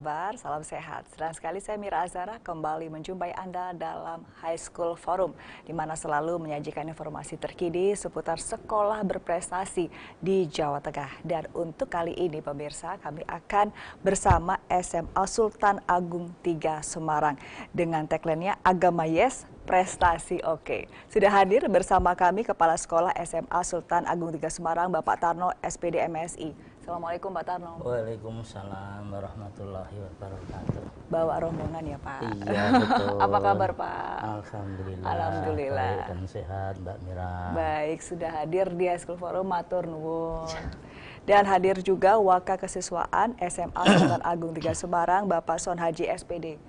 Kabar, salam sehat. Senang sekali saya Mira Azara kembali menjumpai Anda dalam High School Forum, di mana selalu menyajikan informasi terkini seputar sekolah berprestasi di Jawa Tengah. Dan untuk kali ini pemirsa, kami akan bersama SMA Sultan Agung 3 Semarang dengan tagline-nya Agama Yes, Prestasi Oke. Sudah hadir bersama kami Kepala Sekolah SMA Sultan Agung 3 Semarang, Bapak Tarno, SPD MSI. Assalamualaikum Pak Tarno. Waalaikumsalam warahmatullahi wabarakatuh. Bawa rombongan ya Pak? Iya betul. Apa kabar Pak? Alhamdulillah. Alhamdulillah. Baik dan sehat Mbak Mira. Baik, sudah hadir di High School Forum, matur nuwun. Dan hadir juga Waka Kesiswaan SMA Sultan Agung 3 Semarang, Bapak Son Haji SPD.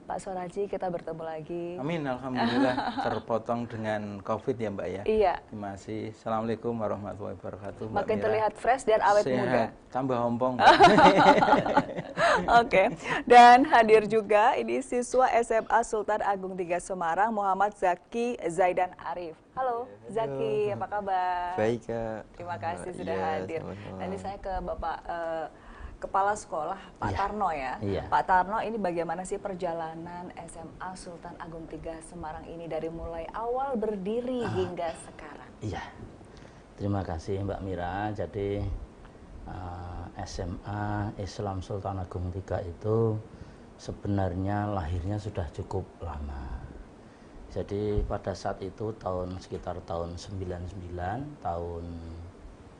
Pak Son Haji, kita bertemu lagi. Amin, alhamdulillah terpotong dengan COVID ya Mbak ya. Iya. Terima kasih. Assalamualaikum warahmatullahi wabarakatuh. Makin terlihat fresh dan awet muda. Tambah ompong. Oke. Dan hadir juga ini siswa SMA Sultan Agung 3 Semarang, Muhammad Zaki Zaidan Arif. Halo Zaki, apa kabar? Baik Kak. Terima kasih sudah Iya, hadir. sama-sama. Nanti saya ke Bapak Kepala Sekolah Pak Tarno ya. Iya. Pak Tarno, ini bagaimana sih perjalanan SMA Sultan Agung 3 Semarang ini dari mulai awal berdiri hingga sekarang? Iya. Terima kasih Mbak Mira. Jadi SMA Islam Sultan Agung 3 itu sebenarnya lahirnya sudah cukup lama. Jadi pada saat itu sekitar tahun 99, tahun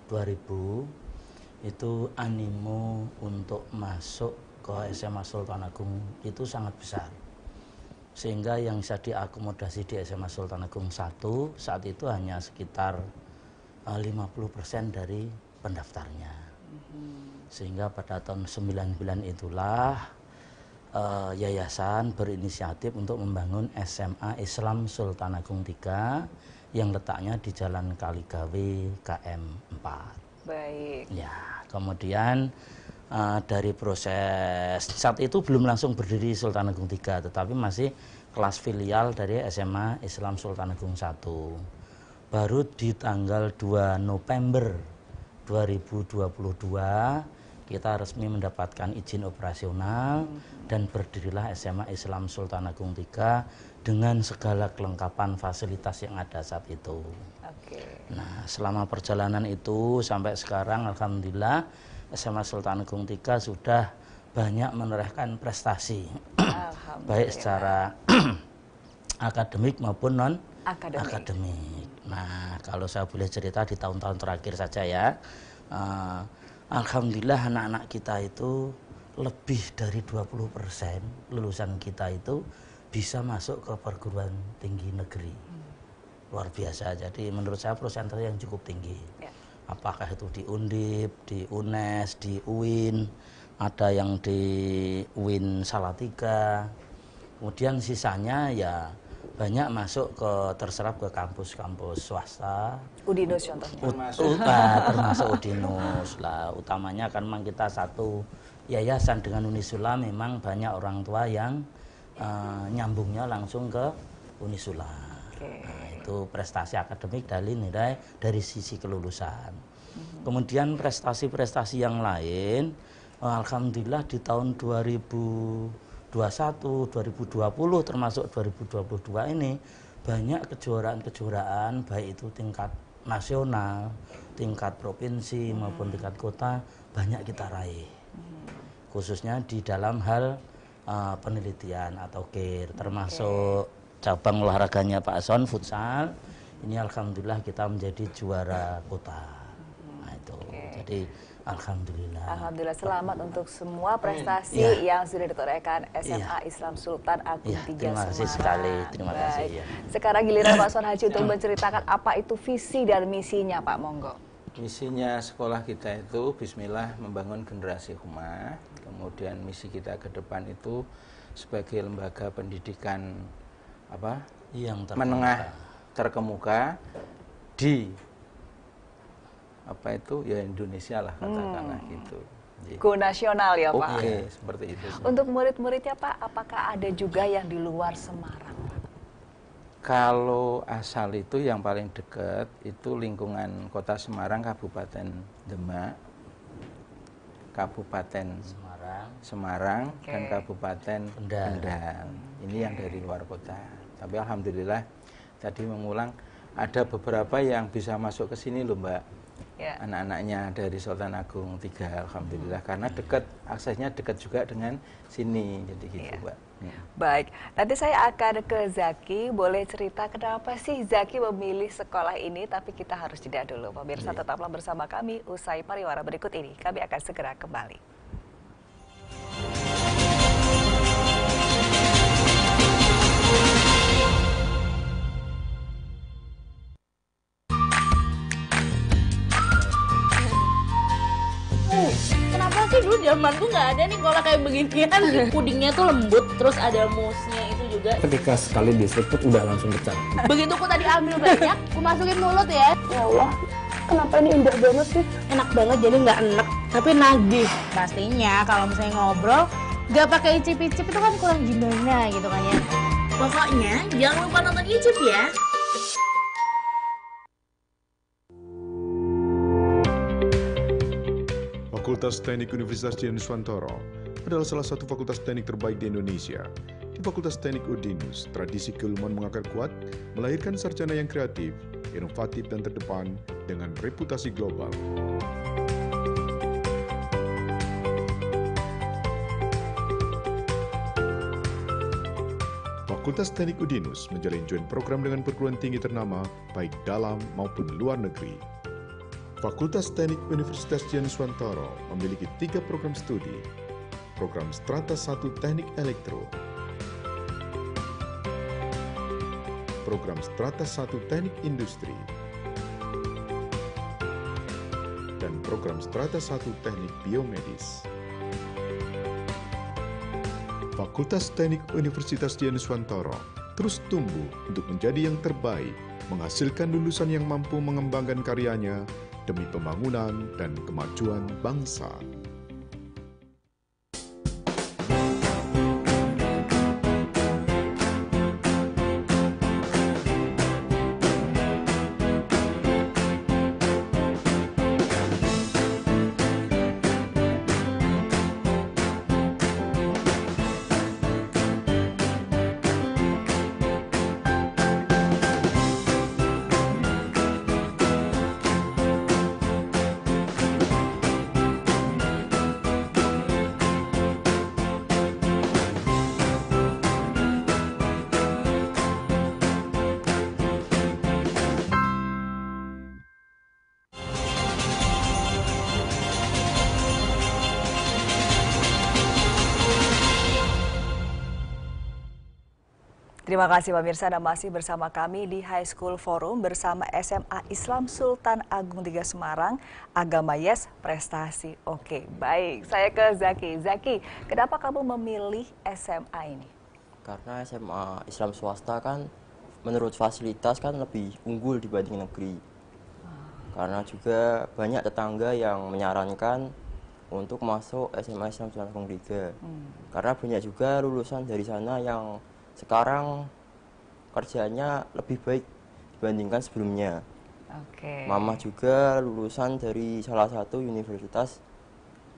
2000 itu animo untuk masuk ke SMA Sultan Agung itu sangat besar. Sehingga yang bisa diakomodasi di SMA Sultan Agung 1 saat itu hanya sekitar 50% dari pendaftarnya. Sehingga pada tahun 99 itulah yayasan berinisiatif untuk membangun SMA Islam Sultan Agung 3 yang letaknya di Jalan Kaligawe KM 4. Baik. Ya, kemudian dari proses saat itu belum langsung berdiri Sultan Agung 3, tetapi masih kelas filial dari SMA Islam Sultan Agung 1. Baru di tanggal 2 November 2022 kita resmi mendapatkan izin operasional dan berdirilah SMA Islam Sultan Agung 3 dengan segala kelengkapan fasilitas yang ada saat itu. Oke. Nah, selama perjalanan itu sampai sekarang alhamdulillah SMA Sultan Agung 3 sudah banyak menorehkan prestasi. Baik secara akademik maupun non akademik. Nah, kalau saya boleh cerita di tahun-tahun terakhir saja ya. Alhamdulillah anak-anak kita itu lebih dari 20% lulusan kita itu bisa masuk ke perguruan tinggi negeri. Luar biasa. Jadi menurut saya persentase yang cukup tinggi. Ya. Apakah itu di Undip, di UNES, di UIN, ada yang di UIN Salatiga. Kemudian sisanya ya banyak masuk terserap ke kampus-kampus swasta. Udinus contohnya. Termasuk Udinus lah. Utamanya kan memang kita satu yayasan dengan Unisula, memang banyak orang tua yang nyambungnya langsung ke Unisula. Nah, itu prestasi akademik dari sisi kelulusan. Kemudian prestasi-prestasi yang lain, alhamdulillah di tahun 2021, 2020 termasuk 2022 ini banyak kejuaraan-kejuaraan baik itu tingkat nasional, tingkat provinsi maupun tingkat kota banyak kita raih. Khususnya di dalam hal penelitian atau KIR, termasuk cabang olahraganya Pak Son, futsal, ini alhamdulillah kita menjadi juara kota. Nah itu, jadi alhamdulillah. Alhamdulillah, selamat untuk semua prestasi yang sudah ditorehkan SMA Islam Sultan Agung 3 Semarang. Terima kasih sekali, terima kasih. Ya. Sekarang giliran Pak Son Haji untuk menceritakan apa itu visi dan misinya Pak, monggo. Misinya sekolah kita itu Bismillah membangun generasi huma. Kemudian misi kita ke depan itu sebagai lembaga pendidikan yang menengah terkemuka di Indonesia lah katakanlah gitu. Go nasional ya Pak. Oke, seperti itu. Untuk murid-muridnya Pak, apakah ada juga yang di luar Semarang Pak? Kalau asal itu yang paling dekat itu lingkungan Kota Semarang, Kabupaten Demak, Kabupaten Semarang Oke. dan Kabupaten Kendal. Ini yang dari luar kota. Tapi alhamdulillah tadi mengulang ada beberapa yang bisa masuk ke sini loh Mbak. Ya. Anak-anaknya dari Sultan Agung 3 alhamdulillah karena dekat, aksesnya dekat juga dengan sini. Jadi gitu Iya. Mbak. Baik, nanti saya akan ke Zaki. Boleh cerita kenapa sih Zaki memilih sekolah ini? Tapi kita harus jeda dulu. Pemirsa tetaplah bersama kami. Usai pariwara berikut ini, kami akan segera kembali. Kenapa sih dulu zaman tuh nggak ada nih kalau kayak beginian? Pudingnya tuh lembut, terus ada mousnya itu juga. Ketika sekali diseruput udah langsung pecah. Begitu aku tadi ambil banyak, aku masukin mulut ya. Ya Allah, kenapa ini indah banget sih? Enak banget, jadi nggak enak, tapi nagih. Pastinya kalau misalnya ngobrol, nggak pakai icip-icip itu kan kurang gimana gitu kan ya. Pokoknya jangan lupa nonton icip ya. Fakultas Teknik Universitas Dianuswantoro adalah salah satu fakultas teknik terbaik di Indonesia. Di Fakultas Teknik Udinus, tradisi keilmuan mengakar kuat, melahirkan sarjana yang kreatif, inovatif dan terdepan dengan reputasi global. Fakultas Teknik Udinus menjalin joint program dengan perguruan tinggi ternama baik dalam maupun luar negeri. Fakultas Teknik Universitas Dianuswantoro memiliki 3 program studi. Program Strata 1 Teknik Elektro, Program Strata 1 Teknik Industri, dan Program Strata 1 Teknik Biomedis. Fakultas Teknik Universitas Dianuswantoro terus tumbuh untuk menjadi yang terbaik, menghasilkan lulusan yang mampu mengembangkan karyanya demi pembangunan dan kemajuan bangsa. Terima kasih pemirsa, Anda masih bersama kami di High School Forum bersama SMA Islam Sultan Agung 3 Semarang, agama yes, prestasi oke. Baik, saya ke Zaki. Zaki, kenapa kamu memilih SMA ini? Karena SMA Islam swasta kan menurut fasilitas kan lebih unggul dibanding negeri. Karena juga banyak tetangga yang menyarankan untuk masuk SMA Islam Sultan Agung 3. Karena banyak juga lulusan dari sana yang sekarang kerjanya lebih baik dibandingkan sebelumnya. Oke. Mama juga lulusan dari salah satu universitas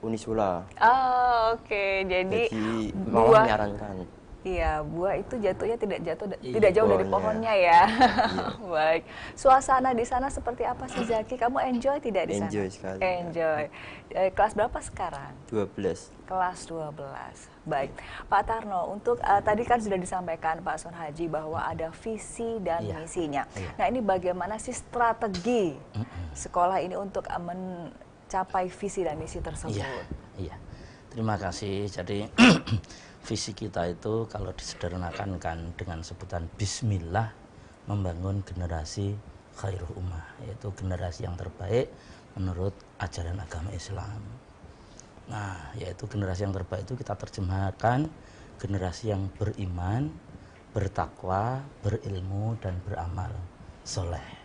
Unisula. Oh, oke. Jadi Mama buah, menyarankan. iya, buah itu jatuhnya tidak Iya, tidak jauh dari pohonnya. pohonnya ya. Baik. Suasana di sana seperti apa sih Zaki? Kamu enjoy tidak di sana? Enjoy sekali. Enjoy. Kelas berapa sekarang? 12. Kelas 12. Baik, Pak Tarno, untuk tadi kan sudah disampaikan Pak Son Haji bahwa ada visi dan misinya. Nah, ini bagaimana sih strategi sekolah ini untuk mencapai visi dan misi tersebut? Iya. Terima kasih. Jadi visi kita itu kalau disederhanakan kan dengan sebutan Bismillah, membangun generasi khairul ummah, yaitu generasi yang terbaik menurut ajaran agama Islam. Nah, yaitu generasi yang terbaik itu kita terjemahkan generasi yang beriman, bertakwa, berilmu, dan beramal soleh.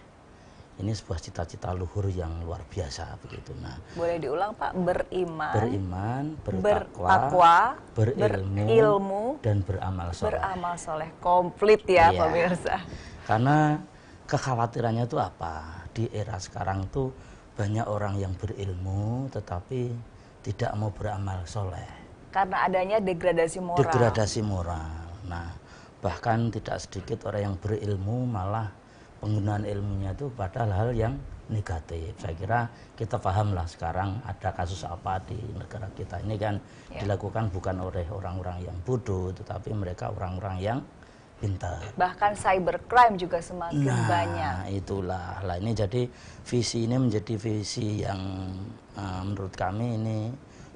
Ini sebuah cita-cita luhur yang luar biasa begitu. Nah, boleh diulang Pak? beriman, bertakwa, berilmu, dan beramal soleh. Beramal soleh, komplit ya Iya. pemirsa. Karena kekhawatirannya itu apa? Di era sekarang tuh banyak orang yang berilmu tetapi tidak mau beramal soleh. Karena adanya degradasi moral. Degradasi moral. Nah, bahkan tidak sedikit orang yang berilmu malah penggunaan ilmunya itu pada hal yang negatif. Saya kira kita pahamlah sekarang ada kasus apa di negara kita ini kan dilakukan bukan oleh orang-orang yang bodoh, tetapi mereka orang-orang yang pintar. Bahkan cybercrime juga semakin banyak. Nah, itulah. Lah ini jadi visi ini menjadi visi yang menurut kami ini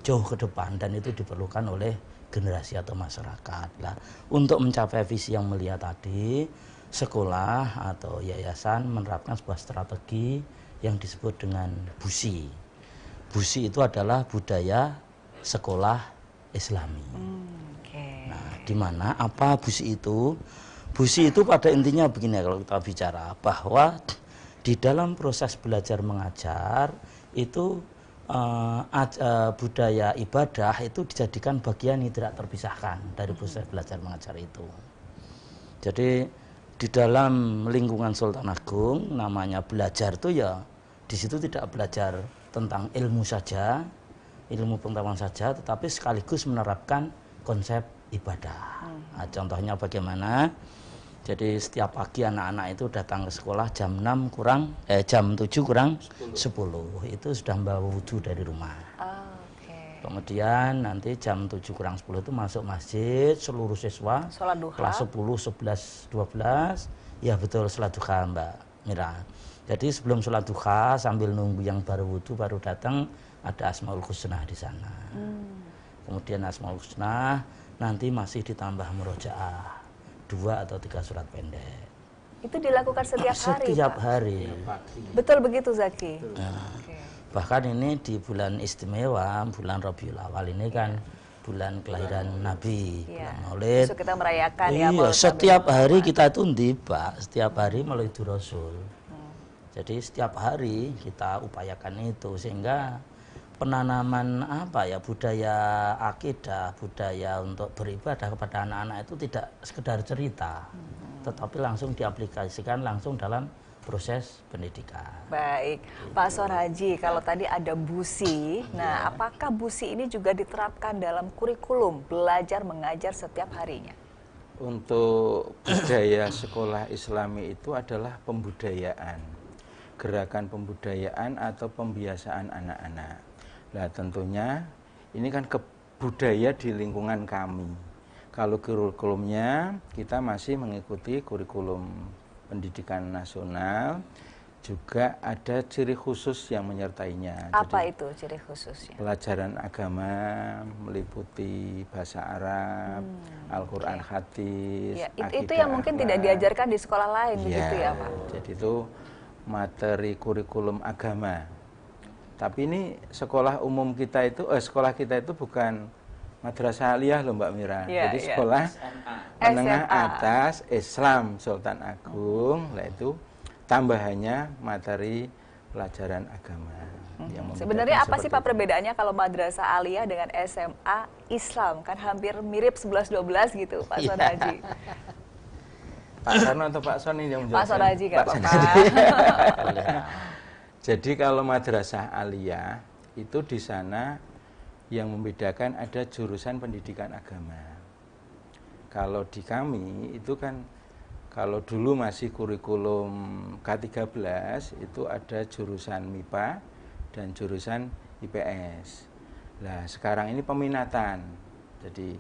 jauh ke depan dan itu diperlukan oleh generasi atau masyarakat. Lah, untuk mencapai visi yang mulia tadi, sekolah atau yayasan menerapkan sebuah strategi yang disebut dengan BUSI. BUSI itu adalah budaya sekolah Islami. Nah, di mana apa BUSI itu? BUSI itu pada intinya begini kalau kita bicara bahwa di dalam proses belajar mengajar itu budaya ibadah itu dijadikan bagian yang tidak terpisahkan dari proses belajar mengajar itu. Jadi di dalam lingkungan Sultan Agung namanya belajar itu ya di situ tidak belajar tentang ilmu saja, ilmu pengetahuan saja, tetapi sekaligus menerapkan konsep ibadah. Nah, contohnya bagaimana? Jadi setiap pagi anak-anak itu datang ke sekolah jam 7 kurang 10 itu sudah membawa wudhu dari rumah. Kemudian nanti jam 7 kurang 10 itu masuk masjid, seluruh siswa kelas 10, 11, 12 ya betul sholat duha Mbak Mira. Jadi sebelum sholat duha sambil nunggu yang baru wudhu baru datang ada Asmaul Husna di sana. Kemudian Asmaul Husna nanti masih ditambah murojaah 2 atau 3 surat pendek. Itu dilakukan setiap hari. Setiap Pak? hari. Betul begitu Zaki. Bahkan ini di bulan istimewa, bulan Rabiul Awal ini kan bulan kelahiran Nabi, bulan Maulid. Besok kita merayakan setiap hari kita itu tiba, setiap hari Maulid Rasul. Jadi setiap hari kita upayakan itu sehingga penanaman budaya akidah, budaya untuk beribadah kepada anak-anak itu tidak sekedar cerita, tetapi langsung diaplikasikan langsung dalam proses pendidikan. Baik, Pak Soraji, kalau tadi ada BUSI, nah apakah BUSI ini juga diterapkan dalam kurikulum belajar mengajar setiap harinya? Untuk budaya sekolah Islami itu adalah pembudayaan, gerakan pembudayaan atau pembiasaan anak-anak. Nah tentunya ini kan budaya di lingkungan kami. Kalau kurikulumnya kita masih mengikuti kurikulum pendidikan nasional, juga ada ciri khusus yang menyertainya. Apa itu ciri khususnya? Pelajaran agama meliputi bahasa Arab, Al-Quran hadis, itu yang mungkin tidak diajarkan di sekolah lain begitu ya Pak? Jadi itu materi kurikulum agama. Tapi ini sekolah umum kita itu, sekolah kita itu bukan madrasah aliyah loh Mbak Mira. Jadi sekolah menengah atas Islam Sultan Agung, yaitu tambahannya materi pelajaran agama. Sebenarnya apa sih Pak perbedaannya kalau madrasah aliyah dengan SMA Islam? Kan hampir mirip 11-12 gitu Pak Soraji. Pak Sarno atau Pak Son ini yang menjelaskan? Pak Soraji nggak apa-apa. Jadi kalau madrasah aliyah itu di sana yang membedakan ada jurusan pendidikan agama. Kalau di kami itu kan kalau dulu masih kurikulum K13 itu ada jurusan MIPA dan jurusan IPS. Nah sekarang ini peminatan. Jadi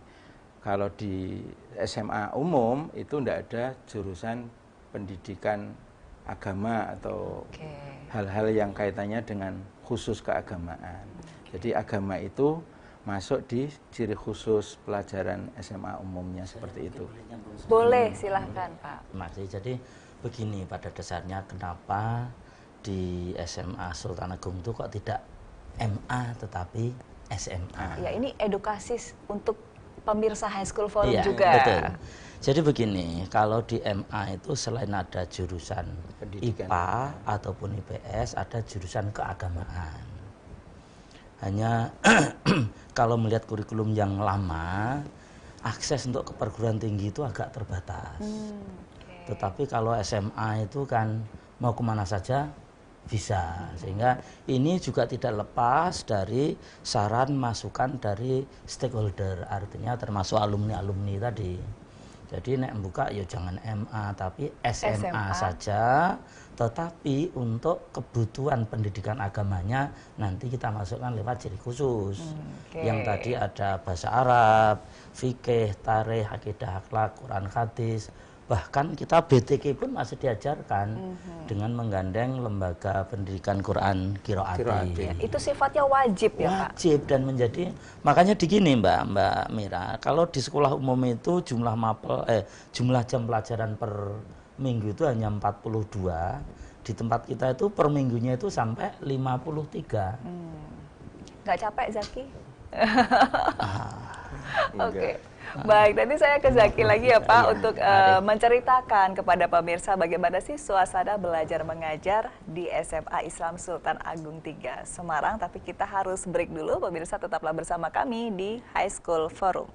kalau di SMA umum itu tidak ada jurusan pendidikan agama atau hal-hal yang kaitannya dengan khusus keagamaan. Jadi agama itu masuk di ciri khusus pelajaran SMA umumnya seperti itu. Boleh, silahkan Pak. Masih jadi begini pada dasarnya kenapa di SMA Sultan Agung itu kok tidak MA tetapi SMA? Ya ini edukasi untuk pemirsa High School Forum juga. Betul. Jadi begini, kalau di MA itu selain ada jurusan pendidikan IPA ataupun IPS, ada jurusan keagamaan. Hanya kalau melihat kurikulum yang lama, akses untuk ke perguruan tinggi itu agak terbatas. Tetapi kalau SMA itu kan mau kemana saja bisa. Sehingga ini juga tidak lepas dari saran masukan dari stakeholder, artinya termasuk alumni-alumni tadi. Jadi nek buka ya jangan MA tapi SMA saja, tetapi untuk kebutuhan pendidikan agamanya nanti kita masukkan lewat ciri khusus. Yang tadi ada bahasa Arab, fikih, tarikh, akidah, akhlak, Quran, hadis. Bahkan kita BTK pun masih diajarkan dengan menggandeng lembaga pendidikan Quran Qiraati. Ya, itu sifatnya wajib ya Pak? Wajib dan menjadi, makanya begini Mbak Mira, kalau di sekolah umum itu jumlah jam pelajaran per minggu itu hanya 42, di tempat kita itu per minggunya itu sampai 53. Nggak capek Zaki? Oke. Baik, tadi saya ke Zaki lagi ya Pak untuk menceritakan kepada pemirsa bagaimana sih suasana belajar mengajar di SMA Islam Sultan Agung 3 Semarang. Tapi kita harus break dulu, pemirsa tetaplah bersama kami di High School Forum.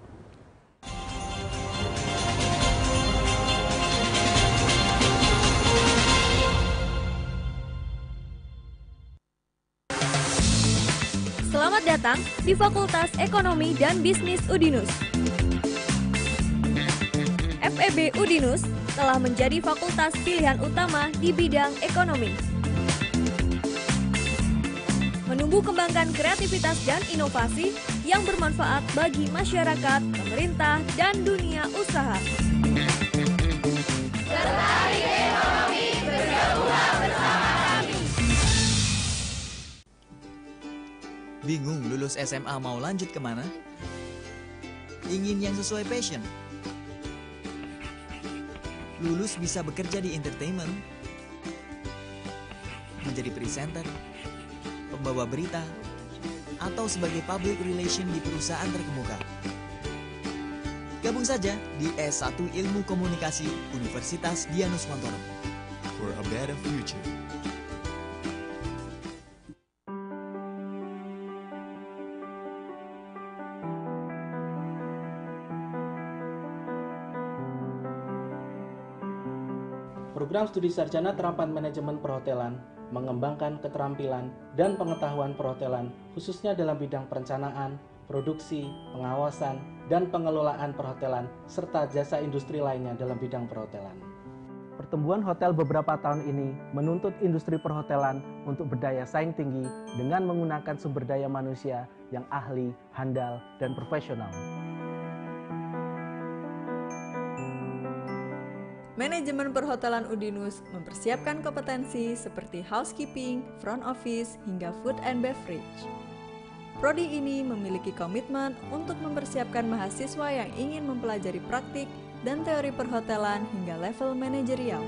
Selamat datang di Fakultas Ekonomi dan Bisnis Udinus. FEB Udinus telah menjadi fakultas pilihan utama di bidang ekonomi. Menumbuh kembangkan kreativitas dan inovasi yang bermanfaat bagi masyarakat, pemerintah, dan dunia usaha. Lestari ekonomi, bergabunglah bersama kami. Bingung lulus SMA mau lanjut kemana? Ingin yang sesuai passion? Lulus bisa bekerja di entertainment, menjadi presenter, pembawa berita, atau sebagai public relation di perusahaan terkemuka. Gabung saja di S1 Ilmu Komunikasi Universitas Dianuswantoro. For a better future. Program Studi Sarjana Terapan Manajemen Perhotelan mengembangkan keterampilan dan pengetahuan perhotelan khususnya dalam bidang perencanaan, produksi, pengawasan, dan pengelolaan perhotelan serta jasa industri lainnya dalam bidang perhotelan. Pertumbuhan hotel beberapa tahun ini menuntut industri perhotelan untuk berdaya saing tinggi dengan menggunakan sumber daya manusia yang ahli, handal, dan profesional. Manajemen Perhotelan Udinus mempersiapkan kompetensi seperti housekeeping, front office, hingga food and beverage. Prodi ini memiliki komitmen untuk mempersiapkan mahasiswa yang ingin mempelajari praktik dan teori perhotelan hingga level manajerial.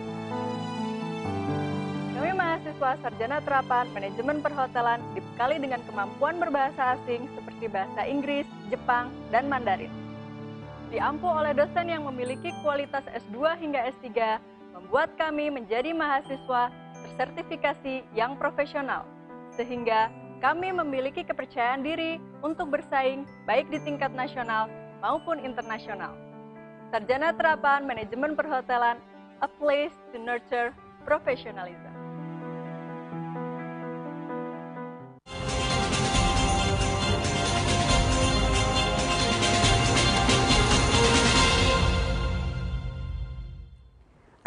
Kami mahasiswa Sarjana Terapan Manajemen Perhotelan dibekali dengan kemampuan berbahasa asing seperti bahasa Inggris, Jepang, dan Mandarin. Diampu oleh dosen yang memiliki kualitas S2 hingga S3, membuat kami menjadi mahasiswa tersertifikasi yang profesional, sehingga kami memiliki kepercayaan diri untuk bersaing baik di tingkat nasional maupun internasional. Sarjana Terapan Manajemen Perhotelan, a place to nurture professionalism.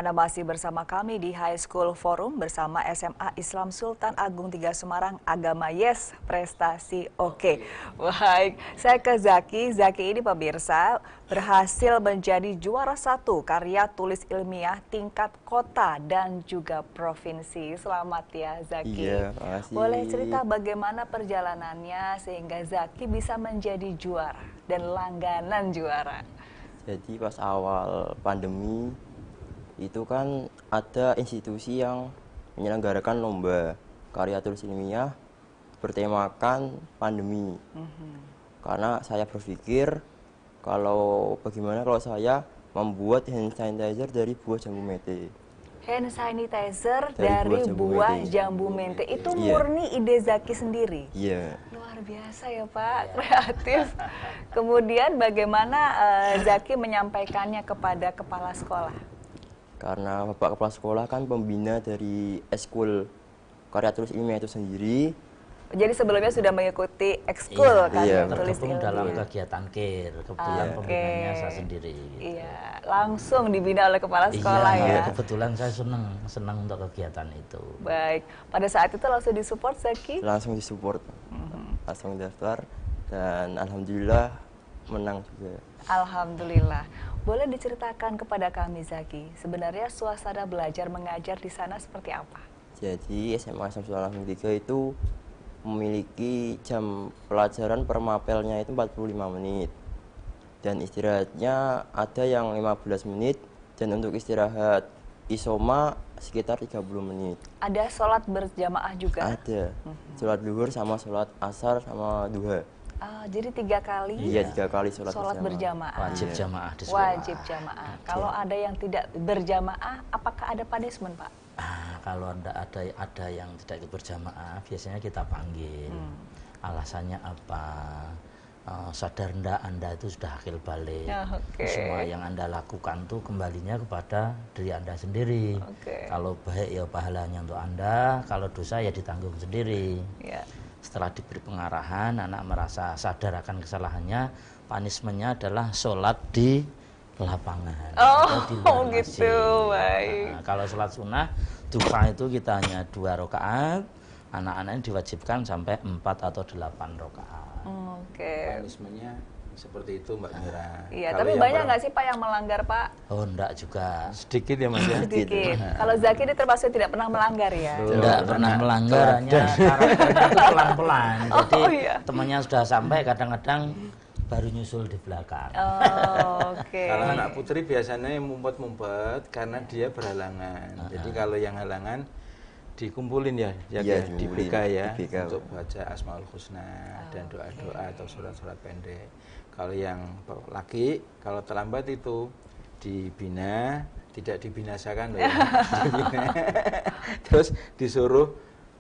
Anda masih bersama kami di High School Forum bersama SMA Islam Sultan Agung 3 Semarang, agama yes, prestasi oke. Baik, saya ke Zaki. Zaki ini pemirsa berhasil menjadi juara 1 karya tulis ilmiah tingkat kota dan juga provinsi. Selamat ya Zaki. Iya, makasih. Boleh cerita bagaimana perjalanannya sehingga Zaki bisa menjadi juara dan langganan juara? Jadi pas awal pandemi itu kan ada institusi yang menyelenggarakan lomba karya tulis ilmiah bertemakan pandemi. Karena saya berpikir bagaimana kalau saya membuat hand sanitizer dari buah jambu mente. Hand sanitizer dari buah jambu mente. Itu murni ide Zaki sendiri? Iya. Luar biasa ya Pak, kreatif. Kemudian bagaimana Zaki menyampaikannya kepada kepala sekolah? Karena Bapak Kepala Sekolah kan pembina dari eskul karya tulis ilmiah itu sendiri. Jadi sebelumnya sudah mengikuti ekskul kan iya, tulis tergabung dalam ilmiah. kegiatan KIR, kebetulan pembinanya saya sendiri. Iya, langsung dibina oleh kepala sekolah ya. Kebetulan saya senang untuk kegiatan itu. Baik, pada saat itu langsung disupport Zaki? Langsung disupport, langsung daftar dan alhamdulillah menang juga. Alhamdulillah. Boleh diceritakan kepada kami Zaki, sebenarnya suasana belajar mengajar di sana seperti apa? Jadi SMA Islam Sultan Hamengkubuwono III itu memiliki jam pelajaran per mapelnya itu 45 menit. Dan istirahatnya ada yang 15 menit dan untuk istirahat isoma sekitar 30 menit. Ada sholat berjamaah juga? Ada. Sholat zuhur sama sholat asar sama duha. Jadi 3 kali? Iya, 3 kali sholat berjamaah. Wajib jamaah di sekolah. Wajib jamaah. Kalau ada yang tidak berjamaah, apakah ada punishment, Pak? Kalau ada yang tidak ikut berjamaah, biasanya kita panggil. Alasannya apa? Sadar ndak Anda itu sudah akil balik. Semua yang Anda lakukan tuh kembalinya kepada diri Anda sendiri. Kalau baik ya pahalanya untuk Anda, kalau dosa ya ditanggung sendiri. Setelah diberi pengarahan, anak merasa sadar akan kesalahannya, punishmentnya adalah sholat di lapangan. Di luar masjid. Baik. Kalau sholat sunnah, duha itu kita hanya 2 rakaat, anak-anak diwajibkan sampai 4 atau 8 rakaat. Punishmentnya seperti itu Mbak Mira. Iya, tapi banyak nggak sih Pak yang melanggar Pak? Oh, enggak juga. Sedikit ya Mas ya? Sedikit. Kalau Zaki ini termasuk tidak pernah melanggar ya? Enggak pernah melanggar, hanya karakternya itu pelan-pelan. Jadi temannya sudah sampai kadang-kadang baru nyusul di belakang. Kalau anak putri biasanya mumpet-mumpet karena dia berhalangan. Jadi kalau yang halangan dikumpulin ya, dibuka ya, untuk baca Asmaul Husna dan doa-doa atau surat-surat pendek. Kalau yang laki, kalau terlambat itu dibina, tidak dibinasakan loh ya. Dibina. Terus disuruh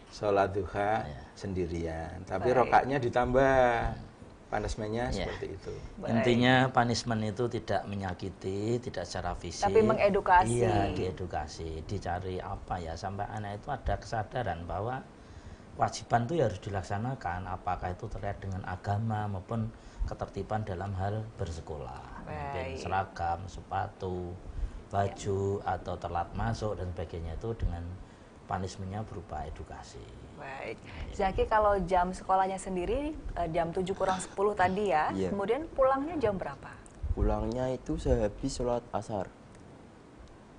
sholat duha sendirian, tapi rokatnya ditambah. Punishment-nya seperti itu. Intinya punishment itu tidak menyakiti, tidak secara fisik. Tapi mengedukasi. Iya, diedukasi, dicari apa ya sampai anak itu ada kesadaran bahwa kewajiban itu harus dilaksanakan, apakah itu terkait dengan agama maupun ketertiban dalam hal bersekolah. Mungkin seragam, sepatu, baju atau telat masuk dan sebagainya itu dengan punishment-nya berupa edukasi. Baik, Zaki kalau jam sekolahnya sendiri jam 7 kurang 10 tadi ya, kemudian pulangnya jam berapa? Pulangnya itu sehabis sholat asar,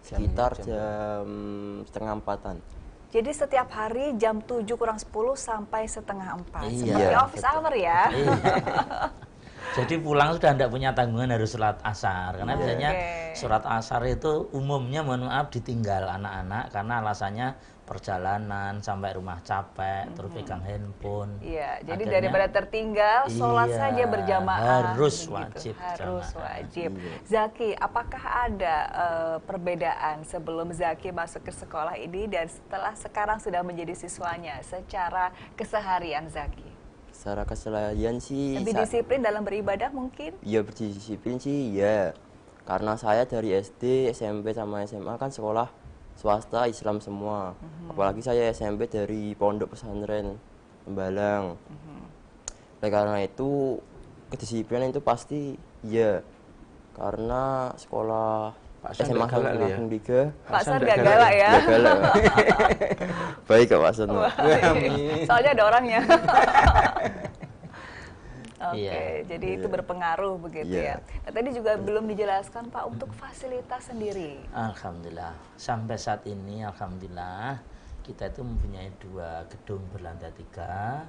sekitar jam setengah 4-an. Jadi setiap hari jam 7 kurang 10 sampai setengah 4, Iya, seperti office hour ya? Jadi pulang sudah tidak punya tanggungan harus sholat asar, karena biasanya sholat asar itu umumnya mohon maaf ditinggal anak-anak karena alasannya perjalanan sampai rumah capek, terus pegang handphone. Iya, jadi daripada tertinggal, sholat saja berjamaah. Harus wajib. Harus wajib. Zaki, apakah ada perbedaan sebelum Zaki masuk ke sekolah ini dan setelah sekarang sudah menjadi siswanya secara keseharian Zaki? Secara keseharian sih lebih disiplin dalam beribadah mungkin? Iya, berdisiplin sih ya. Karena saya dari SD, SMP sama SMA kan sekolah swasta Islam semua. Apalagi saya SMP dari Pondok Pesantren Tembalang. Oleh karena itu kedisiplinan itu pasti ya. Karena sekolah SMA Lampung 3. Pak San gak galak ya? Gak galak. Baik Kak Pak San. Soalnya ada orangnya. Jadi itu berpengaruh begitu ya. Nah, tadi juga belum dijelaskan Pak untuk fasilitas sendiri. Alhamdulillah, sampai saat ini alhamdulillah kita itu mempunyai 2 gedung berlantai 3.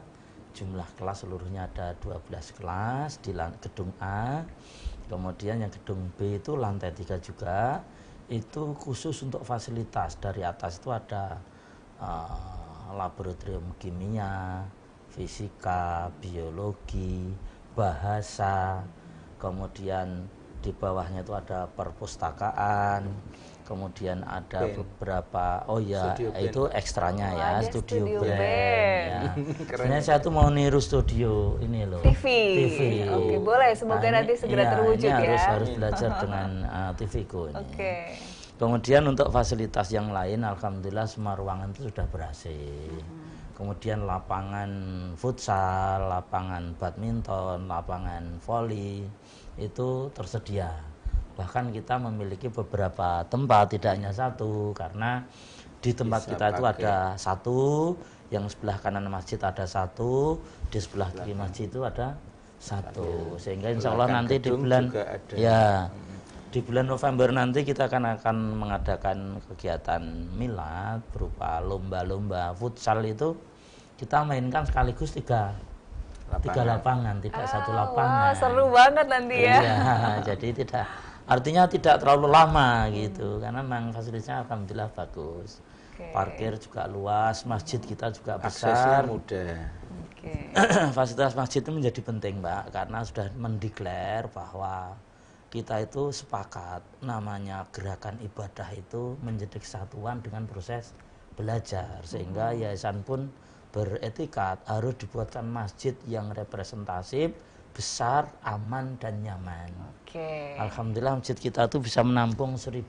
Jumlah kelas seluruhnya ada 12 kelas di gedung A. Kemudian yang gedung B itu lantai 3 juga. Itu khusus untuk fasilitas. Dari atas itu ada laboratorium kimia, fisika, biologi, bahasa, kemudian di bawahnya itu ada perpustakaan, kemudian ada beberapa itu ekstranya ya, studio band ya. Sebenarnya saya tuh mau niru studio ini loh, TV. Oke, boleh, semoga nanti segera terwujud ya. Harus belajar dengan TV-ku ini. Kemudian untuk fasilitas yang lain, alhamdulillah semua ruangan itu sudah berhasil. Kemudian lapangan futsal, lapangan badminton, lapangan voli itu tersedia. Bahkan kita memiliki beberapa tempat, tidak hanya satu, karena di tempat kita itu ada satu, yang sebelah kanan masjid ada satu, di sebelah kiri masjid itu ada satu. Sehingga insya Allah nanti di bulan di bulan November nanti kita akan mengadakan kegiatan milad berupa lomba-lomba futsal itu. Kita mainkan sekaligus tiga lapangan, tidak satu lapangan. Wah, seru banget nanti ya. Iya, jadi artinya tidak terlalu lama gitu, karena memang fasilitasnya alhamdulillah bagus. Parkir juga luas, masjid kita juga besar. Aksesnya mudah. Fasilitas masjid itu menjadi penting, Mbak, karena sudah mendeklar bahwa kita itu sepakat namanya gerakan ibadah itu menjadi kesatuan dengan proses belajar, sehingga yayasan pun beretikat harus dibuatkan masjid yang representatif, besar, aman dan nyaman. Alhamdulillah masjid kita itu bisa menampung 1000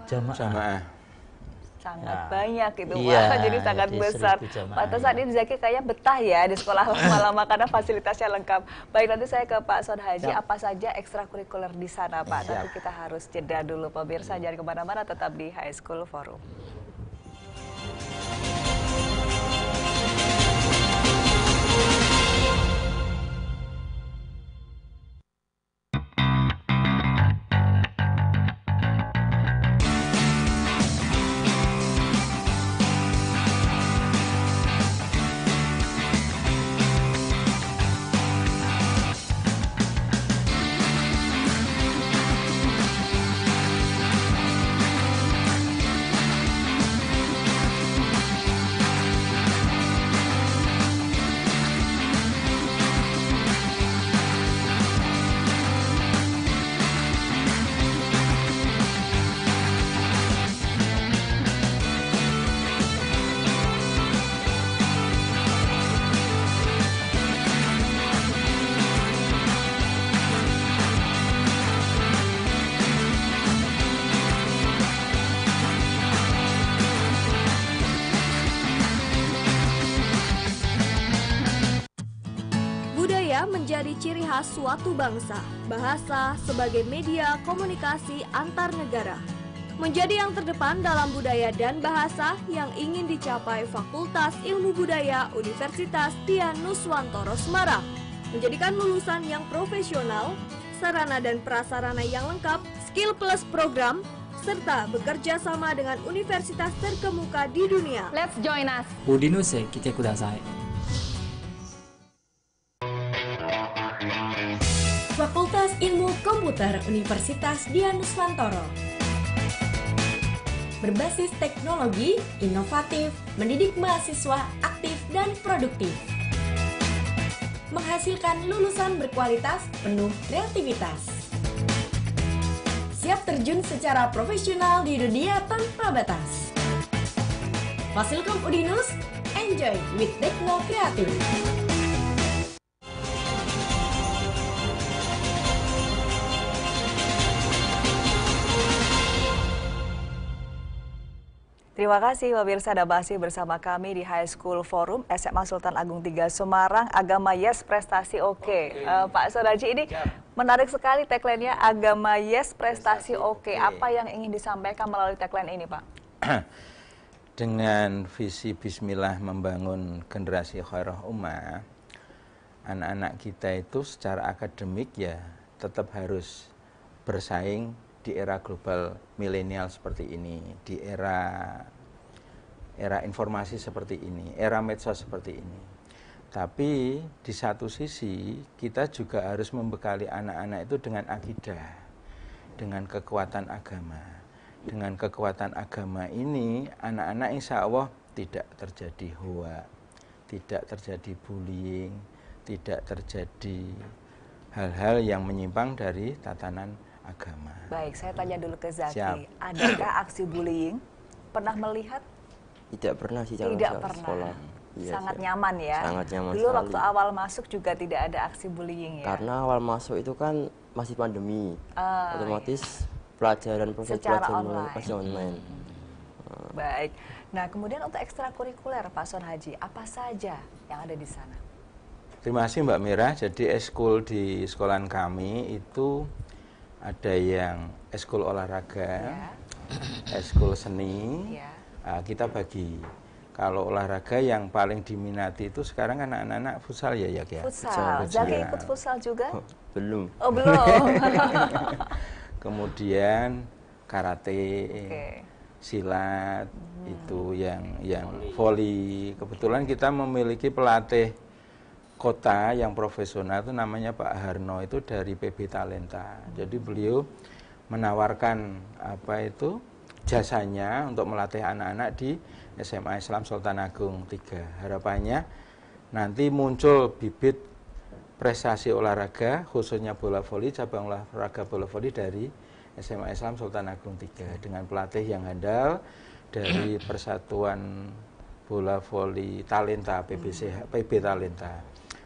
jamaah. Sangat banyak itu, Pak. Jadi sangat besar. Pantesan ini Zaki kayak betah ya di sekolah lama-lama karena fasilitasnya lengkap. Baik, nanti saya ke Pak Sod Haji. Apa saja ekstrakurikuler di sana, Pak? Tapi kita harus jeda dulu, pemirsa. Jangan kemana-mana, tetap di High School Forum. Menjadi ciri khas suatu bangsa, bahasa sebagai media komunikasi antar negara. Menjadi yang terdepan dalam budaya dan bahasa yang ingin dicapai Fakultas Ilmu Budaya Universitas Dian Nuswantoro Semarang. Menjadikan lulusan yang profesional, sarana dan prasarana yang lengkap, skill plus program, serta bekerja sama dengan universitas terkemuka di dunia. Let's join us. Udinuse kite kudasai. Fakultas Ilmu Komputer Universitas Dian Nuswantoro. Berbasis teknologi, inovatif, mendidik mahasiswa aktif dan produktif. Menghasilkan lulusan berkualitas, penuh kreativitas. Siap terjun secara profesional di dunia tanpa batas. Fasilkom Udinus, enjoy with Tekno Kreatif. Terima kasih pemirsa, Anda masih bersama kami di High School Forum SMA Sultan Agung 3 Semarang. Agama yes, prestasi oke. Pak Sodaji, ini menarik sekali tagline-nya, agama yes, prestasi oke. Apa yang ingin disampaikan melalui tagline ini, Pak? Dengan visi Bismillah membangun generasi khairah ummah, anak-anak kita itu secara akademik ya tetap harus bersaing di era global milenial seperti ini, di era informasi seperti ini, era medsos seperti ini. Tapi di satu sisi kita juga harus membekali anak-anak itu dengan akidah, dengan kekuatan agama. Dengan kekuatan agama ini, anak-anak insya Allah tidak terjadi hoak, tidak terjadi bullying, tidak terjadi hal-hal yang menyimpang dari tatanan agama. Baik, saya tanya dulu ke Zaki. Siap. Adakah aksi bullying? Pernah melihat? Tidak pernah sih kalau Tidak misalnya pernah. sekolah. Iya, Sangat nyaman ya. Sangat nyaman Dulu sekali. waktu awal masuk juga tidak ada aksi bullying ya. Karena awal masuk itu kan masih pandemi. Otomatis pelajaran secara masih online. Baik. Nah, kemudian untuk ekstrakurikuler Pak Son Haji, apa saja yang ada di sana? Terima kasih Mbak Mira. Jadi eskul di sekolahan kami itu ada yang eskul olahraga, eskul seni. Kita bagi. Kalau olahraga yang paling diminati itu sekarang kan anak-anak futsal ya ya. Futsal. Zaki ikut futsal juga? Belum. Oh belum. Kemudian karate, silat, itu yang voli. Kebetulan kita memiliki pelatih kota yang profesional itu namanya Pak Harno, itu dari PB Talenta. Jadi beliau menawarkan jasanya untuk melatih anak-anak di SMA Islam Sultan Agung 3. Harapannya nanti muncul bibit prestasi olahraga, khususnya bola voli, cabang olahraga bola voli dari SMA Islam Sultan Agung 3 dengan pelatih yang handal dari Persatuan Bola Voli Talenta, PB Talenta.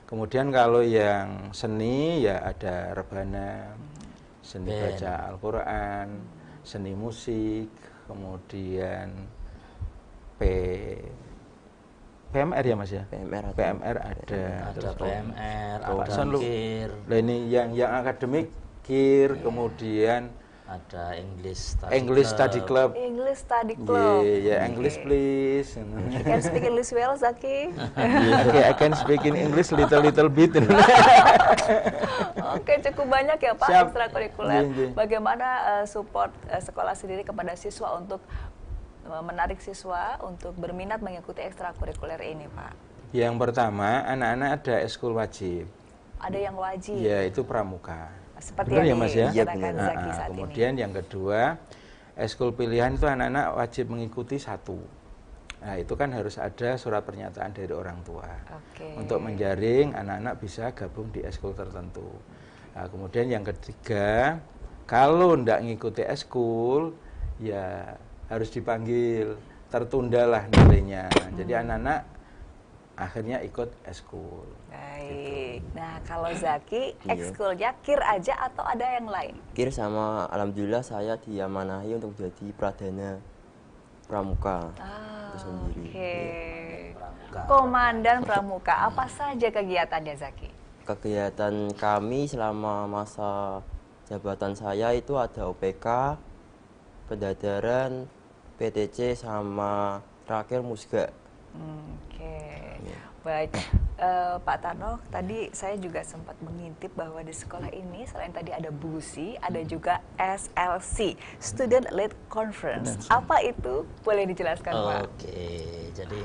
Kemudian kalau yang seni ya ada rebana, seni baca Al-Quran, seni musik, kemudian PMR ya Mas ya? PMR ada PMR, ada KIR. Nah ini yang akademik KIR, kemudian ada English Study Club. English Study Club. Yeah, English please. You can speak English well, Zaki. Okay, I can speak in English little bit. Oke, cukup banyak ya Pak ekstrakurikuler. Bagaimana support sekolah sendiri kepada siswa untuk menarik siswa untuk berminat mengikuti ekstrakurikuler ini, Pak? Yang pertama, anak-anak ada eskul wajib. Ada yang wajib? Ya, itu pramuka. Seperti benar yang ya Mas ya? dikatakan Zaki saat kemudian ini. yang kedua, eskul pilihan itu anak-anak wajib mengikuti 1. Nah, itu kan harus ada surat pernyataan dari orang tua. Untuk menjaring anak-anak bisa gabung di eskul tertentu. Nah, kemudian yang ketiga, kalau tidak mengikuti eskul, ya harus dipanggil, tertundalah nilainya. Jadi anak-anak akhirnya ikut eskul. Baik. Nah, kalau Zaki, ekskulnya KIR aja atau ada yang lain? KIR sama alhamdulillah saya diamanahi untuk jadi pradana pramuka itu sendiri. Komandan pramuka, apa saja kegiatannya Zaki? Kegiatan kami selama masa jabatan saya itu ada OPK, pendadaran, PTC sama terakhir musga. Baik, Pak Tarno, tadi saya juga sempat mengintip bahwa di sekolah ini selain tadi ada BUSI, ada juga SLC, Student Led Conference. Apa itu? Boleh dijelaskan, Pak? Oke, jadi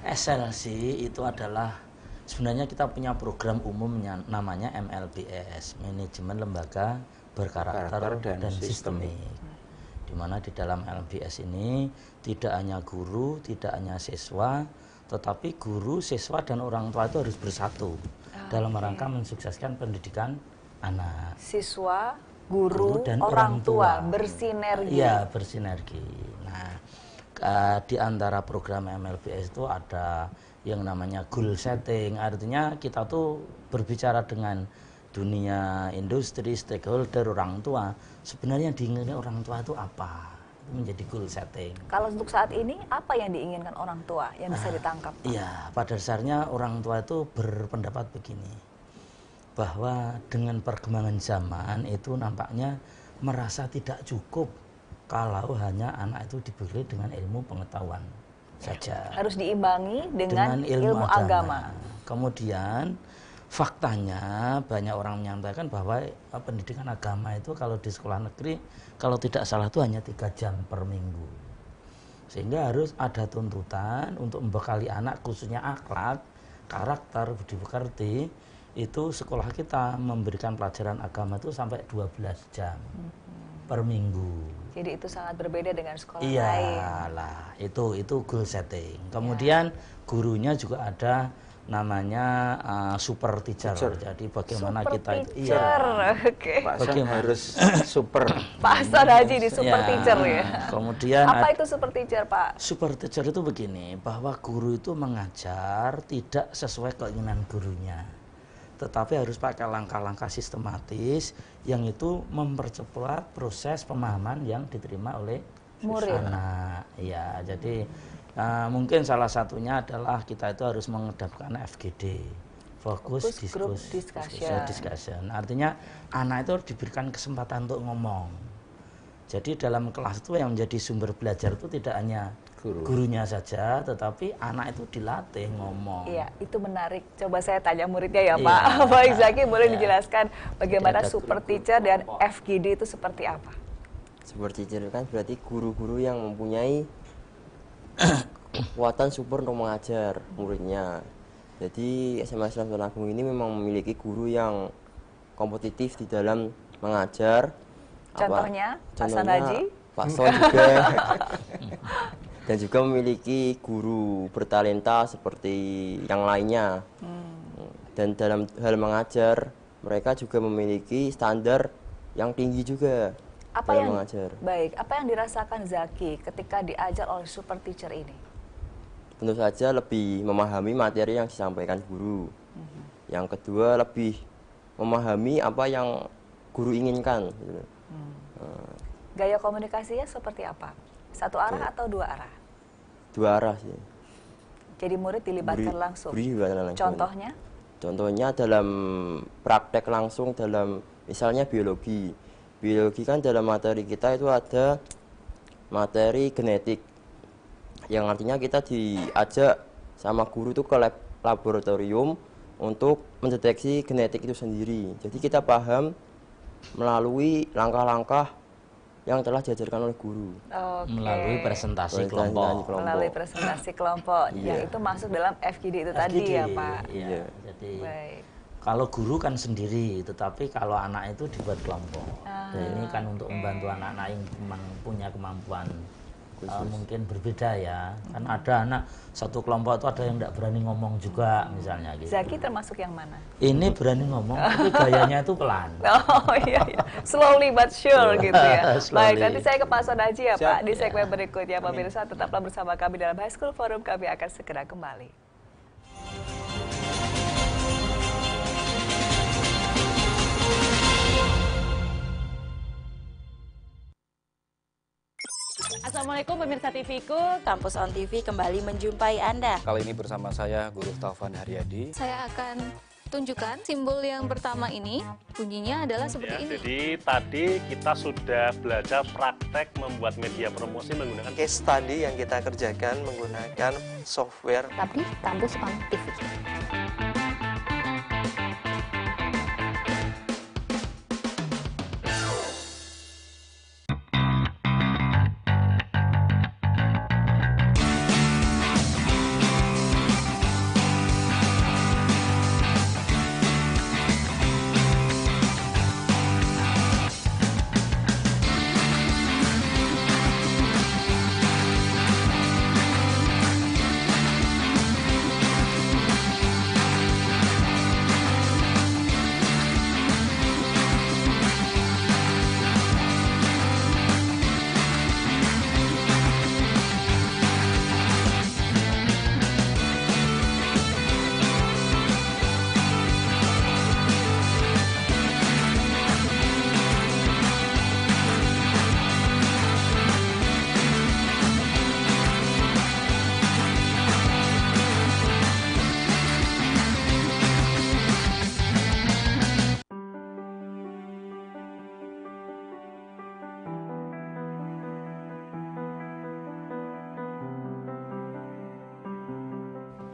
SLC itu adalah sebenarnya kita punya program umumnya namanya MLBS, Manajemen Lembaga Berkarakter dan Sistemik. Di mana di dalam LBS ini tidak hanya guru, tidak hanya siswa, tetapi guru, siswa, dan orang tua itu harus bersatu dalam rangka mensukseskan pendidikan anak. Siswa, guru dan orang tua bersinergi. Iya, bersinergi. Nah, di antara program MLBS itu ada yang namanya goal setting, artinya kita tuh berbicara dengan dunia industri, stakeholder, orang tua. Sebenarnya yang diinginkan orang tua itu apa? Itu menjadi goal setting. Kalau untuk saat ini, apa yang diinginkan orang tua yang bisa ditangkap? Iya, pada dasarnya orang tua itu berpendapat begini, bahwa dengan perkembangan zaman itu nampaknya merasa tidak cukup kalau hanya anak itu diberi dengan ilmu pengetahuan saja. Harus diimbangi dengan ilmu agama. Kemudian faktanya banyak orang menyampaikan bahwa pendidikan agama itu kalau di sekolah negeri kalau tidak salah itu hanya 3 jam per minggu. Sehingga harus ada tuntutan untuk membekali anak khususnya akhlak, karakter, budi pekerti. Itu sekolah kita memberikan pelajaran agama itu sampai 12 jam per minggu. Jadi itu sangat berbeda dengan sekolah lain. Iyalah, itu goal setting. Kemudian gurunya juga ada namanya super teacher. Jadi bagaimana super kita teacher. Pak Son harus super. Pak Son Haji di super teacher ya. Kemudian apa itu super teacher, Pak? Super teacher itu begini, bahwa guru itu mengajar tidak sesuai keinginan gurunya, tetapi harus pakai langkah-langkah sistematis yang itu mempercepat proses pemahaman yang diterima oleh murid. Anak. Ya, jadi mungkin salah satunya adalah kita itu harus mengedepankan FGD. Fokus discussion. Artinya anak itu harus diberikan kesempatan untuk ngomong. Jadi dalam kelas itu yang menjadi sumber belajar itu tidak hanya gurunya saja, tetapi anak itu dilatih ngomong. Iya, itu menarik. Coba saya tanya muridnya ya Pak. Pak Zaki, boleh dijelaskan bagaimana super teacher dan FGD itu seperti apa? Super teacher kan berarti guru-guru yang mempunyai kekuatan super untuk mengajar muridnya. Jadi SMA Islam Tulungagung ini memang memiliki guru yang kompetitif di dalam mengajar. Contohnya Pak Sanaji, Pak Son juga, dan juga memiliki guru bertalenta seperti yang lainnya. Dan dalam hal mengajar, mereka juga memiliki standar yang tinggi juga dalam mengajar. Baik, apa yang dirasakan Zaki ketika diajar oleh super teacher ini? Tentu saja lebih memahami materi yang disampaikan guru. Yang kedua, lebih memahami apa yang guru inginkan. Gaya komunikasinya seperti apa? Satu arah atau dua arah? Dua arah sih. Jadi murid dilibatkan langsung. Langsung. Contohnya? Contohnya dalam praktek langsung dalam misalnya biologi. Biologi kan dalam materi kita itu ada materi genetik. Yang artinya kita diajak sama guru itu ke laboratorium untuk mendeteksi genetik itu sendiri. Jadi kita paham melalui langkah-langkah yang telah diajarkan oleh guru. Melalui presentasi kelompok. Melalui presentasi kelompok. Yang itu masuk dalam FGD itu tadi ya Pak. Iya. Jadi kalau guru kan sendiri, tetapi kalau anak itu dibuat kelompok. Ini kan untuk membantu anak-anak yang memang punya kemampuan mungkin berbeda ya. Kan ada anak satu kelompok itu ada yang tidak berani ngomong juga misalnya gitu. Zaki termasuk yang mana? Ini berani ngomong tapi gayanya itu pelan. Oh iya, slowly but sure gitu ya. Baik, nanti saya ke Pak Sonaji ya Pak di segmen berikutnya. Pemirsa tetaplah bersama kami dalam High School Forum, kami akan segera kembali. Assalamualaikum pemirsa TV-ku, Kampus On TV kembali menjumpai Anda. Kali ini bersama saya Guru Taufan Haryadi. Saya akan tunjukkan simbol yang pertama ini, bunyinya adalah seperti ini. Jadi tadi kita sudah belajar praktek membuat media promosi menggunakan case study yang kita kerjakan menggunakan software. Tapi Kampus On TV.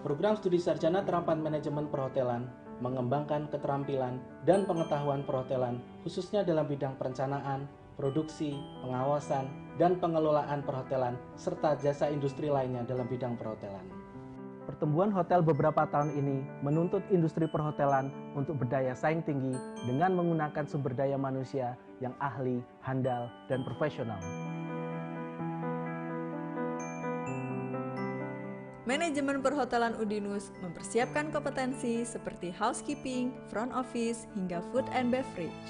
Program Studi Sarjana Terapan Manajemen Perhotelan mengembangkan keterampilan dan pengetahuan perhotelan khususnya dalam bidang perencanaan, produksi, pengawasan, dan pengelolaan perhotelan serta jasa industri lainnya dalam bidang perhotelan. Pertumbuhan hotel beberapa tahun ini menuntut industri perhotelan untuk berdaya saing tinggi dengan menggunakan sumber daya manusia yang ahli, handal, dan profesional. Manajemen Perhotelan Udinus mempersiapkan kompetensi seperti housekeeping, front office, hingga food and beverage.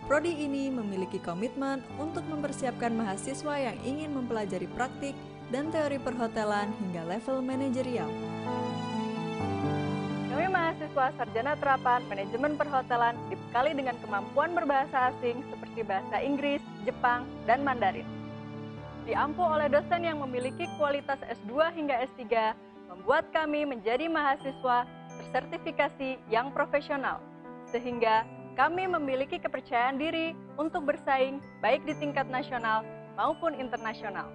Prodi ini memiliki komitmen untuk mempersiapkan mahasiswa yang ingin mempelajari praktik dan teori perhotelan hingga level manajerial. Kami mahasiswa mahasiswa sarjana terapan manajemen perhotelan dibekali dengan kemampuan berbahasa asing seperti bahasa Inggris, Jepang, dan Mandarin. Diampu oleh dosen yang memiliki kualitas S2 hingga S3, membuat kami menjadi mahasiswa tersertifikasi yang profesional, sehingga kami memiliki kepercayaan diri untuk bersaing baik di tingkat nasional maupun internasional.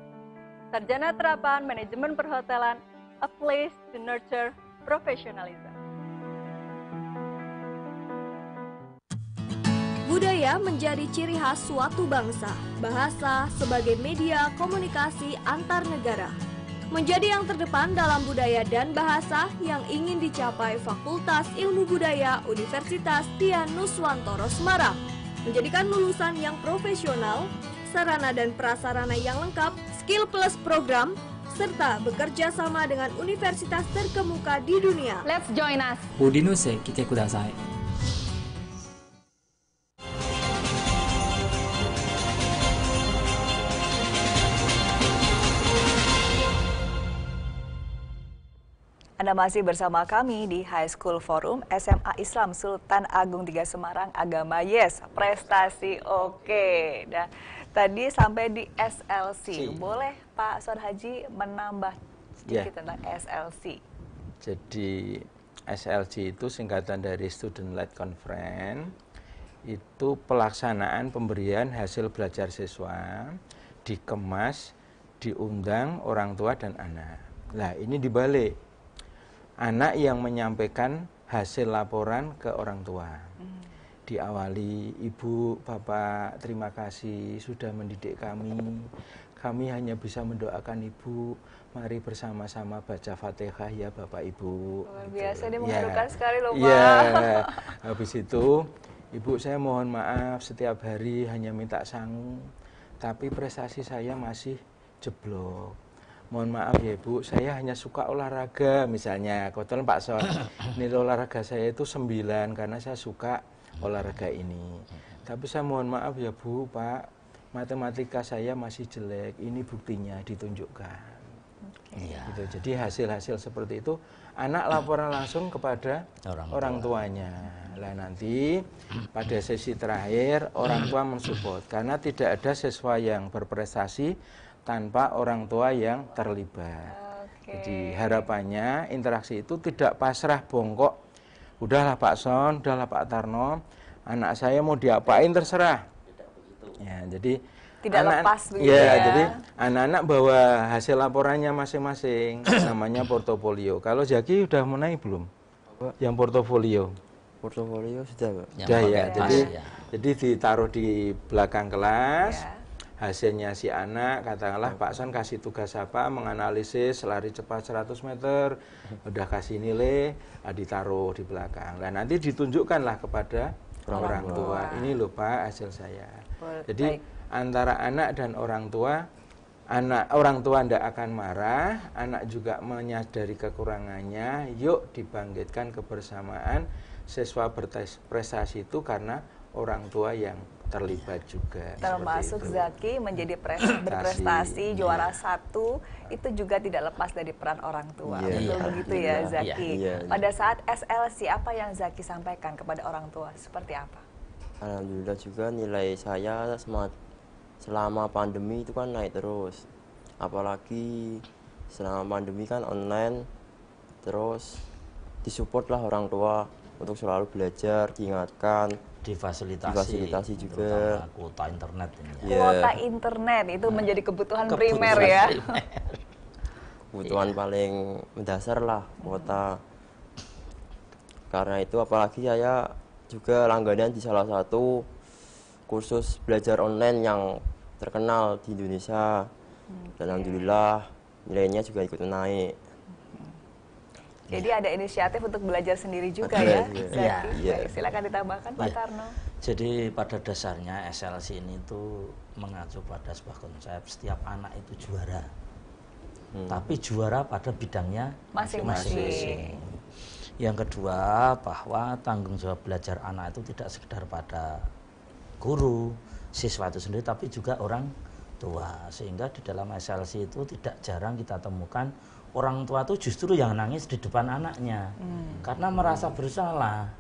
Sarjana terapan manajemen perhotelan, a place to nurture professionalism. Budaya menjadi ciri khas suatu bangsa. Bahasa sebagai media komunikasi antar negara menjadi yang terdepan dalam budaya dan bahasa yang ingin dicapai Fakultas Ilmu Budaya Universitas Dian Nuswantoro Semarang. Menjadikan lulusan yang profesional, sarana dan prasarana yang lengkap, skill plus program, serta bekerja sama dengan universitas terkemuka di dunia. Let's join us. Udinus へ来てください。Anda masih bersama kami di High School Forum SMA Islam Sultan Agung 3 Semarang. Agama yes, prestasi oke. Dan tadi sampai di SLC. Boleh Pak Son Haji menambah sedikit tentang SLC? Jadi SLC itu singkatan dari Student Led Conference. Itu pelaksanaan pemberian hasil belajar siswa, dikemas, diundang orang tua dan anak. Nah, ini dibalik. Anak yang menyampaikan hasil laporan ke orang tua. Diawali, Ibu, Bapak, terima kasih sudah mendidik kami. Kami hanya bisa mendoakan Ibu. Mari bersama-sama baca Fatihah ya Bapak Ibu. Luar biasa, dia mengharukan sekali loh Pak. Iya, habis itu, Ibu saya mohon maaf setiap hari hanya minta sangu. Tapi prestasi saya masih jeblok. Mohon maaf ya Bu, saya hanya suka olahraga misalnya. Kebetulan Pak Son, nilai olahraga saya itu 9 karena saya suka olahraga ini. Tapi saya mohon maaf ya Bu, Pak, matematika saya masih jelek. Ini buktinya ditunjukkan. Gitu. Jadi hasil-hasil seperti itu, anak laporan langsung kepada orang tuanya. Lah nanti pada sesi terakhir orang tua mensupport karena tidak ada siswa yang berprestasi tanpa orang tua yang terlibat. Jadi harapannya interaksi itu tidak pasrah bongkok. Udahlah Pak Son, udahlah Pak Tarno, anak saya mau diapain terserah. Ya, jadi tidak lepas begitu ya. Jadi anak-anak bawa hasil laporannya masing-masing, namanya portofolio. Kalau Zaki udah mau naik belum? Yang portofolio. Portofolio sudah, Pak. Sudah ya. Jadi ditaruh di belakang kelas. Hasilnya si anak, katakanlah Pak Son kasih tugas apa, menganalisis lari cepat 100 meter, udah kasih nilai, ditaruh di belakang. Nah nanti ditunjukkanlah kepada orang tua, ini loh Pak hasil saya. Jadi antara anak dan orang tua tidak akan marah, anak juga menyadari kekurangannya, yuk dibangkitkan kebersamaan, siswa berprestasi itu karena orang tua yang terlibat juga. Termasuk Zaki menjadi berprestasi juara 1 itu juga tidak lepas dari peran orang tua. Betul begitu ya Zaki. Pada saat SLC apa yang Zaki sampaikan kepada orang tua seperti apa? Alhamdulillah juga nilai saya selama pandemi itu kan naik terus. Apalagi selama pandemi kan online, terus disupport lah orang tua untuk selalu belajar, diingatkan. Difasilitasi juga kuota internet ini. Kuota internet itu menjadi kebutuhan primer ya. Kebutuhan paling mendasar lah kuota. Karena itu apalagi saya juga langganan di salah satu kursus belajar online yang terkenal di Indonesia. Dan alhamdulillah nilainya juga ikut naik. Jadi ada inisiatif untuk belajar sendiri juga ya, Zaki. Baik, silakan ditambahkan Pak Tarno. Jadi pada dasarnya SLC ini tuh mengacu pada sebuah konsep setiap anak itu juara. Tapi juara pada bidangnya masing-masing. Yang kedua bahwa tanggung jawab belajar anak itu tidak sekedar pada guru, siswa itu sendiri, tapi juga orang tua. Sehingga di dalam SLC itu tidak jarang kita temukan orang tua tuh justru yang nangis di depan anaknya karena merasa bersalah.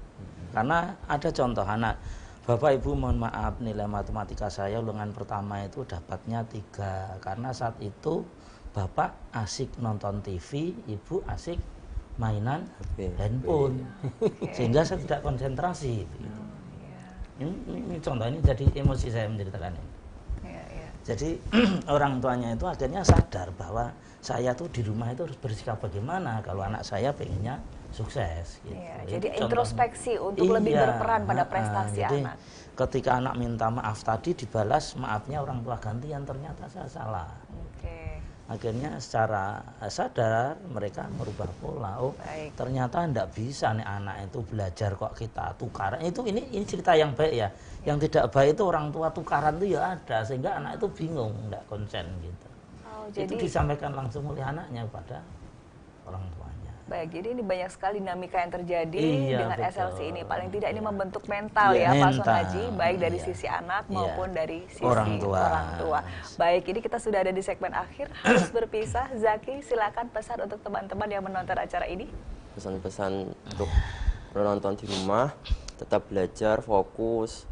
Karena ada contoh anak, Bapak Ibu mohon maaf nilai matematika saya ulangan pertama itu dapatnya 3 karena saat itu Bapak asik nonton TV, Ibu asik mainan handphone, sehingga saya tidak konsentrasi. Ini contoh, ini jadi emosi saya menceritakan ini. Jadi orang tuanya itu akhirnya sadar bahwa saya tuh di rumah itu harus bersikap bagaimana kalau anak saya pengennya sukses. Gitu. Jadi introspeksi untuk lebih berperan pada prestasi jadi, anak. Ketika anak minta maaf tadi dibalas maafnya orang tua gantian, ternyata saya salah. Akhirnya secara sadar mereka merubah pola. Oh, ternyata tidak bisa nih anak itu belajar kok kita tukaran. Ini cerita yang baik ya. Yang tidak baik itu orang tua tukaran itu ya ada, sehingga anak itu bingung, tidak konsen gitu. Itu disampaikan langsung oleh anaknya kepada orang tuanya. Baik, jadi ini banyak sekali dinamika yang terjadi dengan SLC ini. Paling tidak ini membentuk mental ya Pak Son Haji, baik dari sisi anak maupun dari sisi orang tua. Baik, ini kita sudah ada di segmen akhir, harus berpisah. Zaki, silakan pesan untuk teman-teman yang menonton acara ini. Pesan-pesan untuk menonton di rumah, tetap belajar, fokus,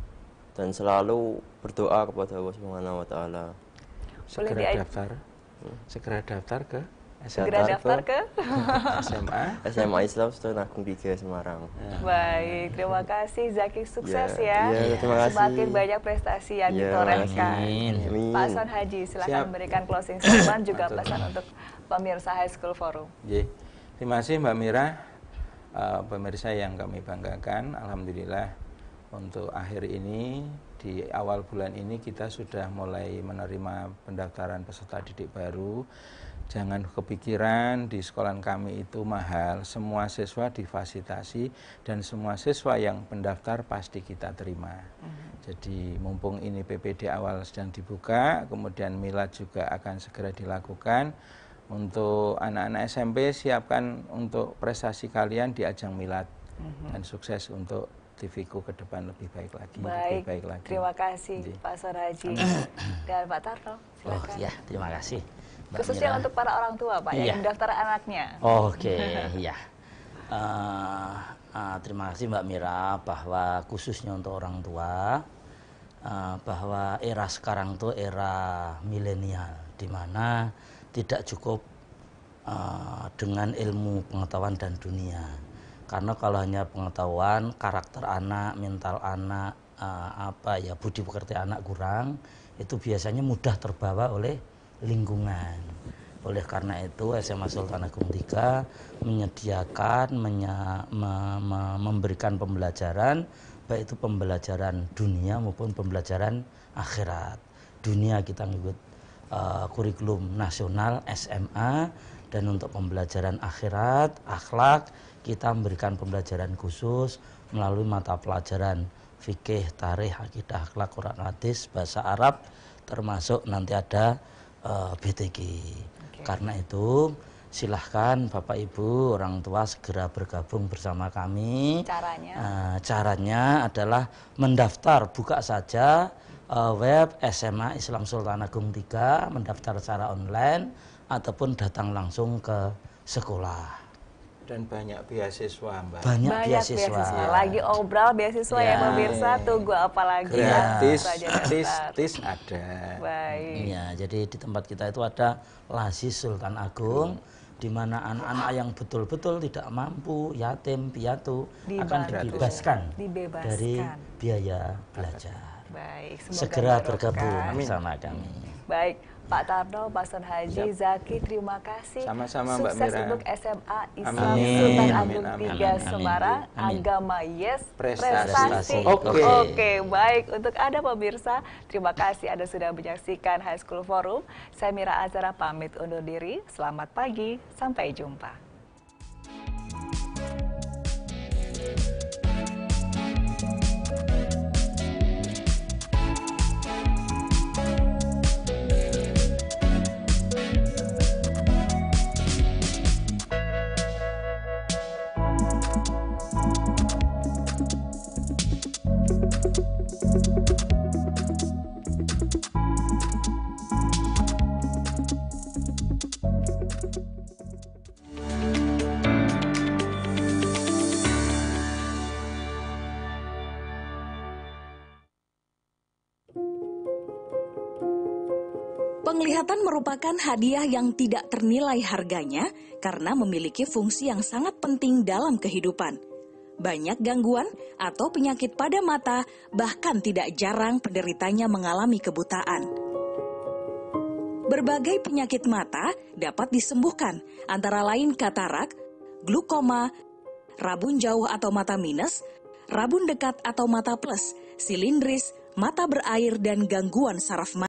dan selalu berdoa kepada Allah Subhanahu wa Ta'ala. Segera daftar ke SMA Islam Sultan Agung 3 Semarang. Baik, terima kasih Zaki, sukses ya. Terima kasih. Semakin banyak prestasi yang ditorehkan. Pak Son Haji, silakan memberikan closing statement juga pesan untuk pemirsa High School Forum. Terima kasih Mbak Mira. Pemirsa yang kami banggakan, alhamdulillah untuk akhir ini di awal bulan ini kita sudah mulai menerima pendaftaran peserta didik baru. Jangan kepikiran di sekolah kami itu mahal, semua siswa difasilitasi dan semua siswa yang pendaftar pasti kita terima. Jadi mumpung ini PPD awal sedang dibuka, kemudian milad juga akan segera dilakukan. Untuk anak-anak SMP siapkan untuk prestasi kalian di ajang milad dan sukses untuk TVku ke depan lebih baik lagi. Lebih baik lagi. Terima kasih Pak Son Haji dan Pak Tarno. Silakan. Terima kasih. Khususnya untuk para orang tua Pak yang mendaftar anaknya. Terima kasih Mbak Mira, bahwa khususnya untuk orang tua, bahwa era sekarang itu era milenial, di mana tidak cukup dengan ilmu pengetahuan dan dunia. Karena kalau hanya pengetahuan, karakter anak, mental anak, budi pekerti anak kurang, itu biasanya mudah terbawa oleh lingkungan. Oleh karena itu SMA Sultan Agung 3 menyediakan memberikan pembelajaran, baik itu pembelajaran dunia maupun pembelajaran akhirat. Dunia kita ngikut kurikulum nasional SMA, dan untuk pembelajaran akhirat, akhlak, kita memberikan pembelajaran khusus melalui mata pelajaran fikih, tarikh, akidah, akhlak, Quran, hadis, bahasa Arab, termasuk nanti ada BTG. Karena itu silahkan Bapak Ibu orang tua segera bergabung bersama kami. Caranya adalah mendaftar, buka saja web SMA Islam Sultan Agung 3, mendaftar secara online ataupun datang langsung ke sekolah. Dan banyak beasiswa Mbak. Banyak beasiswa. Lagi obral beasiswa ya pemirsa, tunggu apa lagi? Gratis ada. Baik. Ya, jadi di tempat kita itu ada Lasis Sultan Agung, di mana anak-anak yang betul-betul tidak mampu, yatim, piatu akan dibebaskan dari biaya belajar. Baik, segera bergabung bersama kami. Baik, Pak Tarno, Pak Son Haji, Zaki, terima kasih. Sama-sama Mbak Mira. Sukses untuk SMA Islam Sultan Agung 3 Semarang. Agama yes, prestasi. Oke, baik. Untuk Anda pemirsa, terima kasih Anda sudah menyaksikan High School Forum. Saya Mira Azara pamit undur diri. Selamat pagi, sampai jumpa. Penglihatan merupakan hadiah yang tidak ternilai harganya karena memiliki fungsi yang sangat penting dalam kehidupan. Banyak gangguan atau penyakit pada mata, bahkan tidak jarang penderitanya mengalami kebutaan. Berbagai penyakit mata dapat disembuhkan, antara lain katarak, glukoma, rabun jauh atau mata minus, rabun dekat atau mata plus, silindris, mata berair, dan gangguan saraf mata.